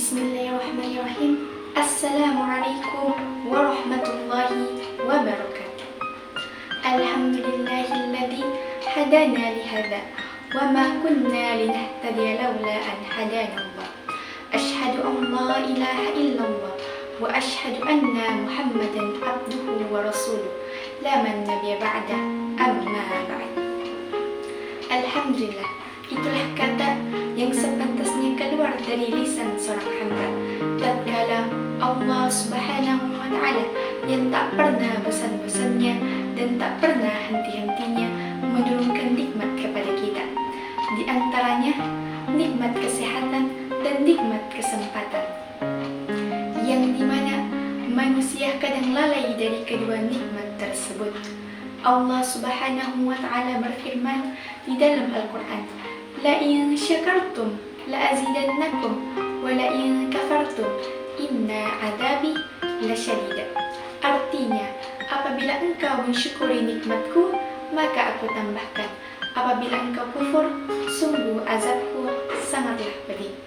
Bismillahirrahmanirrahim. Assalamualaikum warahmatullahi wabarakatuh. Alhamdulillahilladzi hadana lihada wa ma kunna linahtadiya laula an hadanallah. Asyhadu an la ilaha illallah wa asyhadu anna Muhammadan abduhu wa rasuluh. La man nabiyya ba'da amma ba'd. Alhamdulillah, itulah kata yang sepantasnya keluar dari lisan seorang hamba tatkala Allah Subhanahu wa Ta'ala yang tak pernah bosan-bosannya dan tak pernah henti-hentinya menurunkan nikmat kepada kita. Di antaranya nikmat kesehatan dan nikmat kesempatan, yang dimana manusia kadang lalai dari kedua nikmat tersebut. Allah Subhanahu wa Ta'ala berfirman di dalam Al-Quran, La in syakartum la azidannakum wa la in kafartum inna adabi lasyadid. Artinya, apabila engkau mensyukuri nikmatku, maka aku tambahkan. Apabila engkau kufur, sungguh azabku sangatlah pedih.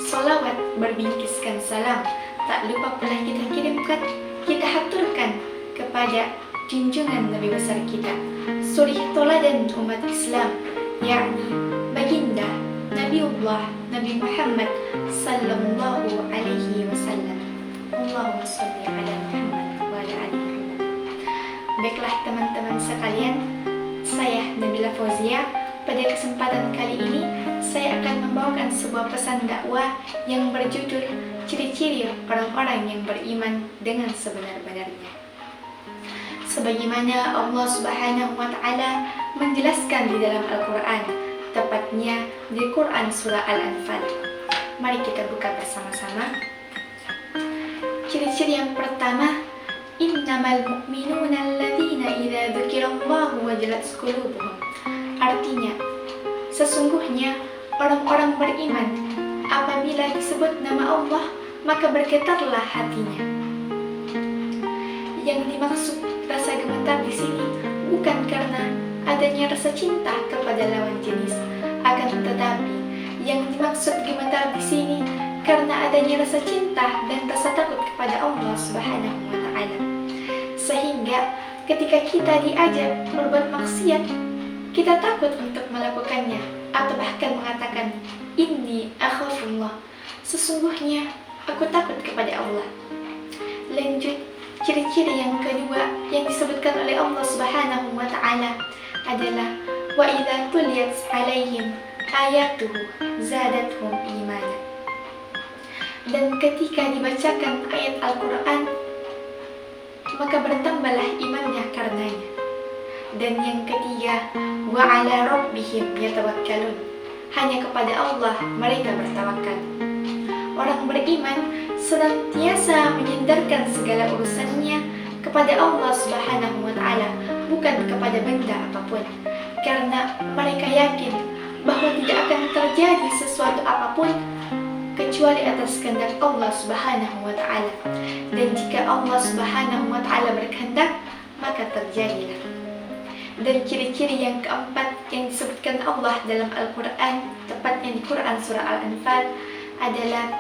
Salawat berbingkiskan salam tak lupa pula kita kirimkan, kita haturkan kepada junjungan Nabi besar kita, suri toladan umat Islam, yakni baginda Nabiullah Nabi Muhammad sallallahu alaihi wasallam. Allahumma shalli ala Muhammad wa ala ali Muhammad. Baiklah teman-teman sekalian, saya Nabila Fauzia. Pada kesempatan kali ini saya akan membawakan sebuah pesan dakwah yang berjudul Ciri-ciri orang-orang yang beriman dengan sebenar-benarnya. Sebagaimana Allah Subhanahu wa Ta'ala menjelaskan di dalam Al-Quran, tepatnya di Quran Surah Al-Anfal. Mari kita buka bersama-sama. Ciri-ciri yang pertama, innamal mu'minuna alladzina idza dzukirallahu wajilat qulubuhum. Artinya, sesungguhnya orang-orang beriman apabila disebut nama Allah maka bergetarlah hatinya. Yang dimaksud rasa gemetar di sini bukan karena adanya rasa cinta kepada lawan jenis, akan tetapi yang dimaksud gemetar di sini karena adanya rasa cinta dan rasa takut kepada Allah Subhanahu wa Ta'ala. Sehingga ketika kita diajak berbuat maksiat, kita takut untuk melakukannya, atau bahkan mengatakan, Inni akhafullah, sesungguhnya aku takut kepada Allah. Lanjut, ciri-ciri yang kedua yang disebutkan oleh Allah Subhanahu wa Ta'ala adalah wa idza tuliyat 'alaihim ayatuhu zadatuhum imana. Dan ketika dibacakan ayat Al-Qur'an, maka bertambahlah imannya karenanya. Dan yang ketiga, wa 'ala rabbihim yatawakkalun. Hanya kepada Allah mereka bertawakal. Orang beriman senantiasa menyandarkan segala urusannya kepada Allah Subhanahu wa Ta'ala, bukan kepada benda apapun, karena mereka yakin bahwa tidak akan terjadi sesuatu apapun kecuali atas kehendak Allah Subhanahu wa Ta'ala. Dan jika Allah Subhanahu wa Ta'ala berkehendak, maka terjadilah. Dan ciri-ciri yang keempat yang disebutkan Allah dalam Al-Quran, tepatnya di Quran Surah Al-Anfal, adalah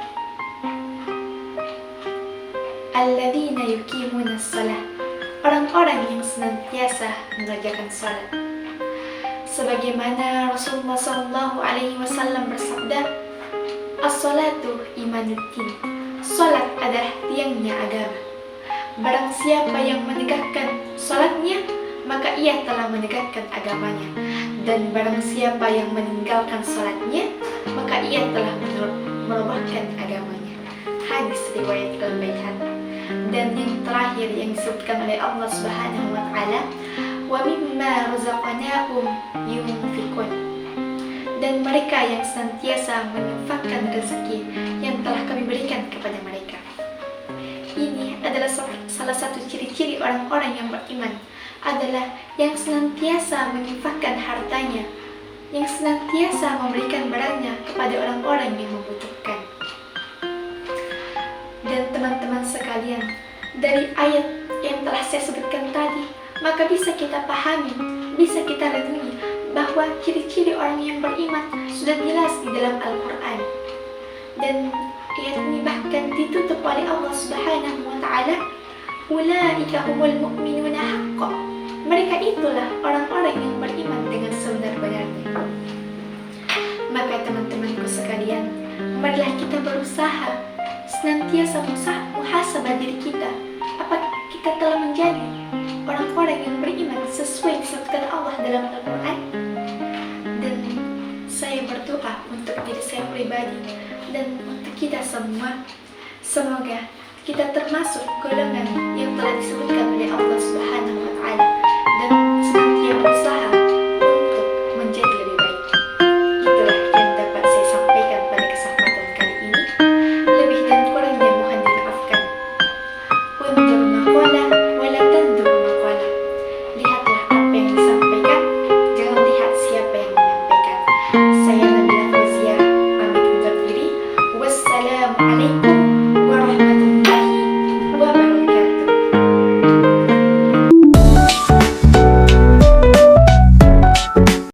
alladzina yuqimuna shalah, orang-orang yang senantiasa mengerjakan salat. Sebagaimana Rasulullah SAW bersabda, as-salatu imanuddin, salat adalah tiangnya agama. Barang siapa yang menegakkan salatnya, maka ia telah menegakkan agamanya. Dan barang siapa yang meninggalkan salatnya, maka ia telah merobohkan agamanya. Hadis riwayat Al-Baihaqi. Dan yang terakhir yang disebutkan oleh Allah Subhanahu wa Ta'ala, wa mimma razaqnahum yunfiqun. Dan mereka yang senantiasa menginfakkan rezeki yang telah kami berikan kepada mereka. Ini adalah salah satu ciri-ciri orang-orang yang beriman, adalah yang senantiasa menginfakkan hartanya, yang senantiasa memberikan barangnya kepada orang-orang yang membutuhkan. Dan teman-teman sekalian, dari ayat yang telah saya sebutkan tadi, maka bisa kita pahami, bisa kita renungi bahwa ciri-ciri orang yang beriman sudah jelas di dalam Al-Quran. Dan ayat ini bahkan ditutup oleh Allah Subhanahu wa Ta'ala, "Ulaika humul mu'minuna haqqan." Mereka itulah orang-orang yang beriman dengan sebenar-benarnya. Maka teman-temanku sekalian, marilah kita berusaha senantiasa muhasabah diri kita. Apakah kita telah menjadi orang-orang yang beriman sesuai disebutkan Allah dalam Al-Quran? Dan saya berdoa untuk diri saya pribadi dan untuk kita semua, semoga kita termasuk golongan yang telah disebutkan oleh Allah Subhanahu wa Ta'ala dan senantiasa berusaha